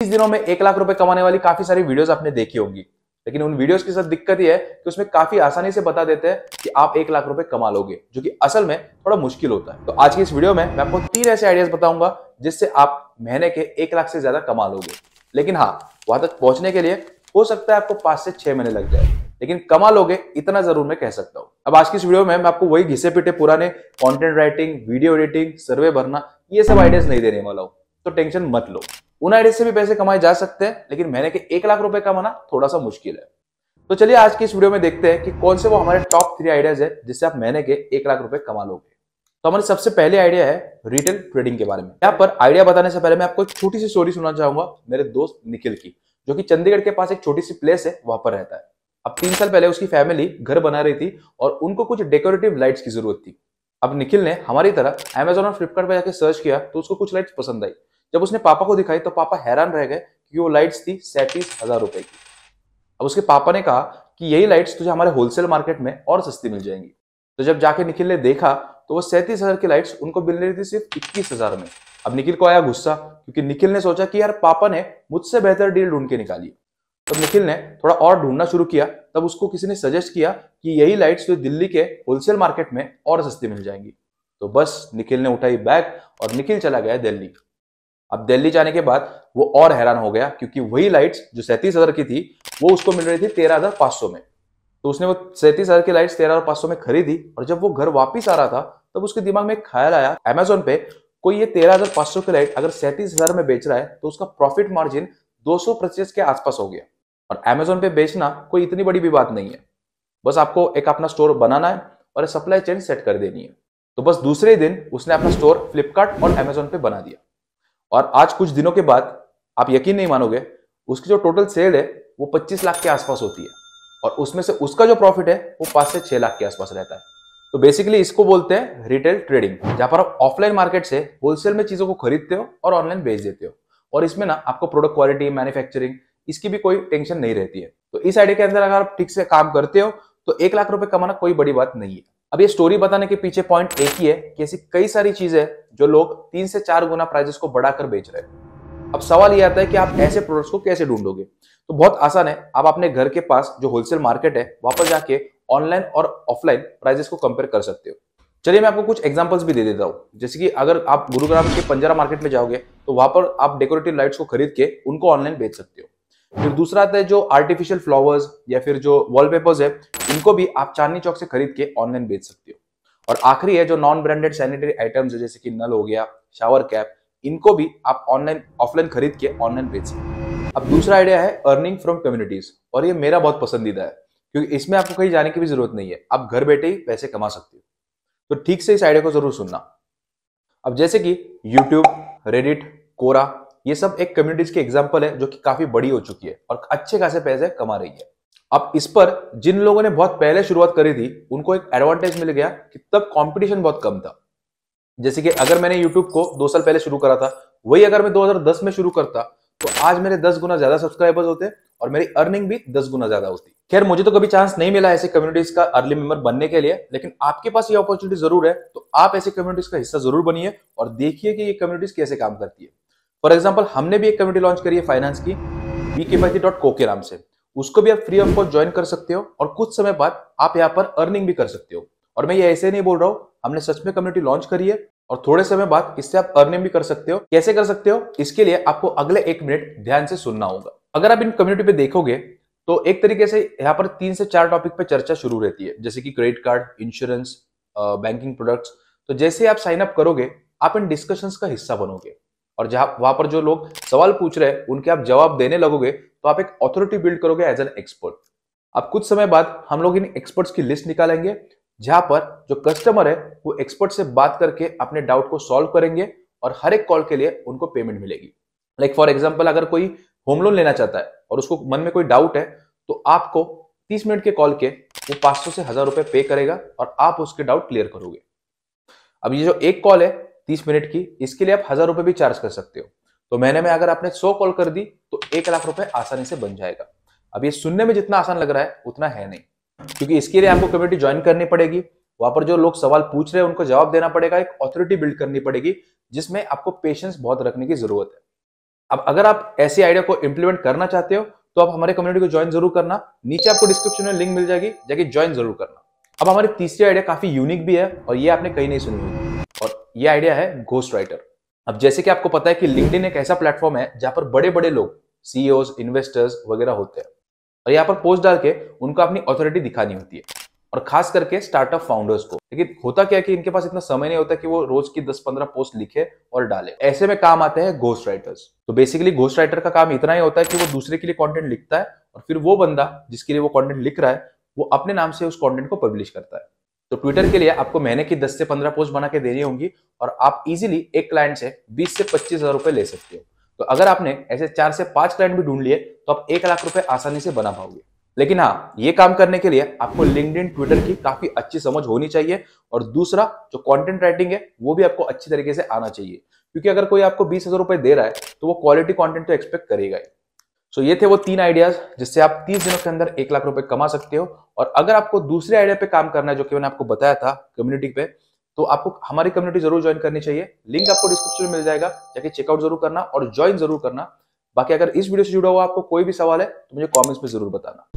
इस दिनों में 1 लाख रुपए कमाने वाली काफी सारी वीडियोस आपने देखी होंगी, लेकिन उन वीडियोस के साथ दिक्कत यह है कि उसमें काफी आसानी से बता देते हैं कि आप 1 लाख रुपए कमा लोगे, जो कि असल में थोड़ा मुश्किल होता है। तो आज की इस वीडियो में मैं आपको 3 ऐसे आइडियाज बताऊंगा जिससे आप महीने के 1 लाख से ज्यादा कमा लोगे। लेकिन हाँ, वहां तक पहुंचने के लिए हो सकता है आपको 5 से 6 महीने लग जाए, लेकिन कमा लोगे इतना जरूर मैं कह सकता हूं। अब आज की इस वीडियो में मैं आपको वही घिसे पिटे पुराने कंटेंट राइटिंग, वीडियो एडिटिंग, सर्वे भरना, ये सब आइडियाज नहीं देने वाला हूं, तो टेंशन मत लो। उन आइडिया से भी पैसे कमाए जा सकते हैं, लेकिन महीने के 1 लाख रुपए कमाना थोड़ा सा मुश्किल है। तो चलिए आज की इस वीडियो में देखते हैं कि कौन से वो हमारे टॉप 3 आइडियाज है जिससे आप महीने के 1 लाख रुपए कमा लोगे। तो हमारी सबसे पहले आइडिया है रिटेल ट्रेडिंग के बारे में। यहाँ पर आइडिया बताने से पहले मैं आपको एक छोटी सी स्टोरी सुनाना चाहूंगा मेरे दोस्त निखिल की, जो कि चंडीगढ़ के पास एक छोटी सी प्लेस है, वहां पर रहता है। अब 3 साल पहले उसकी फैमिली घर बना रही थी और उनको कुछ डेकोरेटिव लाइट्स की जरूरत थी। अब निखिल ने हमारी तरह अमेजोन और फ्लिपकार्ट पर जाकर सर्च किया तो उसको कुछ लाइट्स पसंद आई। जब उसने पापा को दिखाई तो पापा हैरान रह गए कि वो लाइट्स थी 37,000 रुपए की। अब उसके पापा ने कहा कि यही लाइट्स तुझे हमारे होलसेल मार्केट में और सस्ती मिल जाएंगी। तो जब जाके निखिल ने देखा तो वो 37,000 की लाइट्स उनको मिल रही थी सिर्फ 21,000 में। अब निखिल को आया गुस्सा, क्योंकि निखिल ने सोचा कि यार पापा ने मुझसे बेहतर डील ढूंढ के निकाली। तब निखिल ने थोड़ा और ढूंढना शुरू किया, तब उसको किसी ने सजेस्ट किया कि यही लाइट्स तो दिल्ली के होलसेल मार्केट में और सस्ती मिल जाएंगी। तो बस निखिल ने उठाई बैग और निखिल चला गया दिल्ली। अब दिल्ली जाने के बाद वो और हैरान हो गया, क्योंकि वही लाइट्स जो 37,000 की थी वो उसको मिल रही थी 13,500 में। तो उसने वो 37,000 की लाइट्स 13,500 में खरीदी, और जब वो घर वापस आ रहा था तब उसके दिमाग में एक ख्याल आया, अमेजोन पे कोई ये 13,500 की लाइट अगर 37,000 में बेच रहा है तो उसका प्रॉफिट मार्जिन 200% के आसपास हो गया। और अमेजोन पे बेचना कोई इतनी बड़ी भी बात नहीं है, बस आपको एक अपना स्टोर बनाना है और सप्लाई चेन सेट कर देनी है। तो बस दूसरे ही दिन उसने अपना स्टोर फ्लिपकार्ट और अमेजोन पे बना दिया। और आज कुछ दिनों के बाद आप यकीन नहीं मानोगे, उसकी जो टोटल सेल है वो 25 लाख के आसपास होती है, और उसमें से उसका जो प्रॉफिट है वो 5 से 6 लाख के आसपास रहता है। तो बेसिकली इसको बोलते हैं रिटेल ट्रेडिंग, जहां पर आप ऑफलाइन मार्केट से होलसेल में चीजों को खरीदते हो और ऑनलाइन बेच देते हो। और इसमें ना आपको प्रोडक्ट क्वालिटी, मैन्युफैक्चरिंग, इसकी भी कोई टेंशन नहीं रहती है। तो इस आइडिया के अंदर अगर आप ठीक से काम करते हो तो 1 लाख रुपए कमाना कोई बड़ी बात नहीं है। अब ये स्टोरी बताने के पीछे पॉइंट एक ही है कि ऐसी कई सारी चीजें जो लोग 3 से 4 गुना प्राइजेस को बढ़ाकर बेच रहे हैं। अब सवाल ये आता है कि आप ऐसे प्रोडक्ट्स को कैसे ढूंढोगे। तो बहुत आसान है, आप अपने घर के पास जो होलसेल मार्केट है वहां पर जाके ऑनलाइन और ऑफलाइन प्राइजेस को कंपेयर कर सकते हो। चलिए मैं आपको कुछ एग्जांपल्स भी दे देता हूं। जैसे कि अगर आप गुरुग्राम के पंजारा मार्केट में जाओगे तो वहां पर आप डेकोरेटिव लाइट्स को खरीद के उनको ऑनलाइन बेच सकते हो। फिर दूसरा आता है जो आर्टिफिशियल फ्लावर्स या फिर जो वॉलपेपर्स है, इनको भी आप चांदनी चौक से खरीद के ऑनलाइन बेच सकते हो। और आखिरी है जो नॉन ब्रांडेड सैनिटरी आइटम्स है, जैसे कि नल हो गया, शावर कैप, इनको भी आप ऑनलाइन ऑफलाइन खरीद के ऑनलाइन बेच सकते हो। अब दूसरा आइडिया है अर्निंग फ्रॉम कम्युनिटीज, और ये मेरा बहुत पसंदीदा है, क्योंकि इसमें आपको कहीं जाने की भी जरूरत नहीं है, आप घर बैठे ही पैसे कमा सकते हो। तो ठीक से इस आइडिया को जरूर सुनना। अब जैसे कि यूट्यूब, रेडिट, कोरा, ये सब एक कम्युनिटीज के एग्जांपल है जो कि काफी बड़ी हो चुकी है और अच्छे खासे पैसे कमा रही है। अब इस पर जिन लोगों ने बहुत पहले शुरुआत करी थी उनको एक एडवांटेज मिल गया कि तब कंपटीशन बहुत कम था। जैसे कि अगर मैंने यूट्यूब को 2 साल पहले शुरू करा था, वही अगर मैं 2010 में शुरू करता तो आज मेरे 10 गुना ज्यादा सब्सक्राइबर्स होते और मेरी अर्निंग भी 10 गुना ज्यादा होती। खैर, मुझे तो कभी चांस नहीं मिला ऐसे कम्युनिटीज का अर्ली मेंबर बनने के लिए, लेकिन आपके पास ये अपॉर्चुनिटी जरूर है, तो आप ऐसे कम्युनिटीज का हिस्सा जरूर बनिए और देखिए कि ये कम्युनिटीज कैसे काम करती है। फॉर एग्जाम्पल, हमने भी एक कम्युनिटी लॉन्च करी है फाइनेंस की, bkfy.co के नाम से। उसको भी आप फ्री ऑफ कॉस्ट ज्वाइन कर सकते हो और कुछ समय बाद आप यहाँ पर अर्निंग भी कर सकते हो। और मैं ये ऐसे नहीं बोल रहा हूँ, हमने सच में कम्युनिटी लॉन्च करी है और थोड़े समय बाद इससे आप अर्निंग भी कर सकते हो। कैसे कर सकते हो, इसके लिए आपको अगले 1 मिनट ध्यान से सुनना होगा। अगर आप इन कम्युनिटी पे देखोगे तो एक तरीके से यहाँ पर 3 से 4 टॉपिक पे चर्चा शुरू रहती है, जैसे कि credit card, insurance, banking products. तो जैसे आप साइन अप करोगे आप इन डिस्कशंस का हिस्सा बनोगे, और जहां वहां पर जो लोग सवाल पूछ रहे हैं उनके आप जवाब देने लगोगे तो आप एक ऑथोरिटी बिल्ड करोगे एज एन एक्सपर्ट। अब कुछ समय बाद हम लोग इन एक्सपर्ट्स की लिस्ट निकालेंगे, जहां पर जो कस्टमर है वो एक्सपर्ट से बात करके अपने डाउट को सॉल्व करेंगे और हर एक कॉल के लिए उनको पेमेंट मिलेगी। लाइक फॉर एग्जांपल, अगर कोई होम लोन लेना चाहता है और उसको मन में कोई डाउट है तो आपको 30 मिनट के कॉल के वो 500 से 1000 रुपए पे करेगा और आप उसके डाउट क्लियर करोगे। अब ये जो एक कॉल है 30 मिनट की, इसके लिए आप 1000 रुपए भी चार्ज कर सकते हो। तो महीने में अगर आपने 100 कॉल कर दी तो 1 लाख रुपए आसानी से बन जाएगा। अब ये सुनने में जितना आसान लग रहा है उतना है नहीं, क्योंकि इसके लिए आपको कम्युनिटी ज्वाइन करनी पड़ेगी, वहां पर जो लोग सवाल पूछ रहे हैं उनको जवाब देना पड़ेगा, एक ऑथोरिटी बिल्ड करनी पड़ेगी जिसमें आपको पेशेंस बहुत रखने की जरूरत है। अब अगर आप ऐसी आइडिया को इंप्लीमेंट करना चाहते हो तो आप हमारे कम्युनिटी को ज्वाइन जरूर करना। नीचे आपको डिस्क्रिप्शन में लिंक मिल जाएगी, जाके ज्वाइन जरूर करना। अब हमारी तीसरी आइडिया काफी यूनिक भी है और ये आपने कहीं नहीं सुनी होगी, और ये आइडिया है घोस्ट राइटर। अब जैसे कि आपको पता है कि लिंक्डइन एक ऐसा प्लेटफॉर्म है जहां पर बड़े बड़े लोग, सीईओज, इन्वेस्टर्स वगैरह होते हैं, और यहाँ पर पोस्ट डाल के उनको अपनी अथॉरिटी दिखानी होती है, और खास करके स्टार्टअप फाउंडर्स को। लेकिन होता क्या है कि इनके पास इतना समय नहीं होता कि वो रोज की 10-15 पोस्ट लिखे और डाले। ऐसे में काम आते हैं घोस्ट राइटर्स। तो बेसिकली घोस्ट राइटर का काम इतना ही होता है कि वो दूसरे के लिए कंटेंट लिखता है, और फिर वो बंदा जिसके लिए वो कंटेंट लिख रहा है वो अपने नाम से उस कंटेंट को पब्लिश करता है। तो ट्विटर के लिए आपको महीने की 10 से 15 पोस्ट बना के देनी होंगी, और आप इजीली एक क्लाइंट से 20 से 25 हजार रुपए ले सकते हो। तो अगर आपने ऐसे 4 से 5 क्लाइंट भी ढूंढ लिए तो आप 1 लाख रुपए आसानी से बना पाओगे। लेकिन हाँ, ये काम करने के लिए आपको लिंक्डइन, ट्विटर की काफी अच्छी समझ होनी चाहिए, और दूसरा जो कंटेंट राइटिंग है वो भी आपको अच्छी तरीके से आना चाहिए, क्योंकि अगर कोई आपको 20,000 रुपए दे रहा है तो वो क्वालिटी कंटेंट तो एक्सपेक्ट करेगा ही। सो ये थे वो 3 आइडियाज जिससे आप 30 दिनों के अंदर 1 लाख रुपए कमा सकते हो। और अगर आपको दूसरे आइडिया पे काम करना है जो कि मैंने आपको बताया था कम्युनिटी पे, तो आपको हमारी कम्युनिटी जरूर ज्वाइन करनी चाहिए। लिंक आपको डिस्क्रिप्शन में मिल जाएगा, जाके चेकआउट जरूर करना और ज्वाइन जरूर करना। बाकी अगर इस वीडियो से जुड़ा हुआ आपको कोई भी सवाल है तो मुझे कमेंट्स में जरूर बताना।